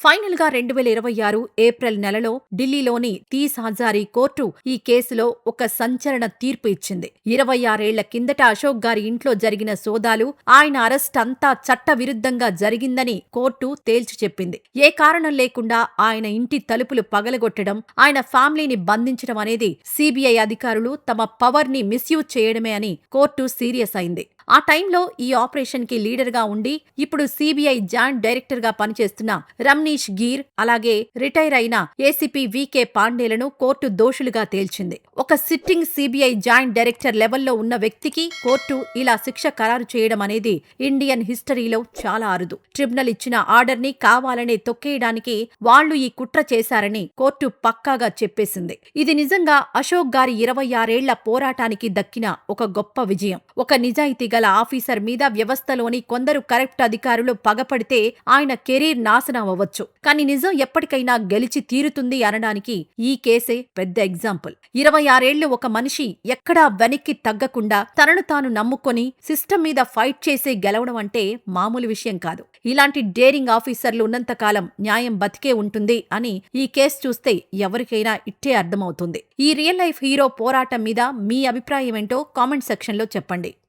Final గా 2026 April నెలలో ఢిల్లీలోని తీస్ హజారీ కోర్టు ఈ కేసులో ఒక సంచలన తీర్పు ఇచ్చింది. 26 ఏళ్ల కిందట అశోక్ గారి ఇంట్లో జరిగిన సోదాలు, ఆయన అరెస్ట్ అంతా చట్టవిరుద్ధంగా జరిగిందని కోర్టు తేల్చి చెప్పింది. ఏ కారణం లేకుండా ఆయన ఇంటి తలుపులు పగలగొట్టడం, ఆయన ఫ్యామిలీని బంధించడం అనేది సిబిఐ అధికారులు తమ పవర్ ని మిస్యూజ్ చేయడమే అని కోర్టు సీరియస్ అయింది. ఆ టైంలో ఈ ఆపరేషన్ కి లీడర్ గా ఉండి ఇప్పుడు సిబిఐ జాయింట్ డైరెక్టర్ గా పనిచేస్తున్న రమ్నీష్ గీర్, అలాగే రిటైర్ అయిన ఏసీపీ వికే పాండేలను కోర్టు దోషులుగా తేల్చింది. ఒక సిట్టింగ్ సిబిఐ జాయింట్ డైరెక్టర్ లెవెల్లో ఉన్న వ్యక్తికి కోర్టు ఇలా శిక్ష ఖరారు చేయడం అనేది ఇండియన్ హిస్టరీలో చాలా అరుదు. ట్రిబ్యునల్ ఇచ్చిన ఆర్డర్ ని కావాలనే తొక్కేయడానికి వాళ్లు ఈ కుట్ర చేశారని కోర్టు పక్కాగా చెప్పేసింది. ఇది నిజంగా అశోక్ గారి 26 ఏళ్ల పోరాటానికి దక్కిన ఒక గొప్ప విజయం. ఒక నిజాయితీ గల ఆఫీసర్ మీద వ్యవస్థలోని కొందరు కరప్ట్ అధికారులు పగపడితే ఆయన కెరీర్ నాశనం అవ్వచ్చు. కానీ నిజం ఎప్పటికైనా గెలిచి తీరుతుంది అనడానికి ఈ కేసే పెద్ద ఎగ్జాంపుల్. 26 ఏళ్లు ఒక మనిషి ఎక్కడా వెనక్కి తగ్గకుండా తనను తాను నమ్ముకొని సిస్టమ్ మీద ఫైట్ చేసి గెలవడం అంటే మామూలు విషయం కాదు. ఇలాంటి డేరింగ్ ఆఫీసర్లు ఉన్నంతకాలం న్యాయం బతికే ఉంటుంది అని ఈ కేసు చూస్తే ఎవరికైనా ఇట్టే అర్థమవుతుంది. ఈ రియల్ లైఫ్ హీరో పోరాటం మీద మీ అభిప్రాయం ఏంటో కామెంట్ సెక్షన్లో చెప్పండి.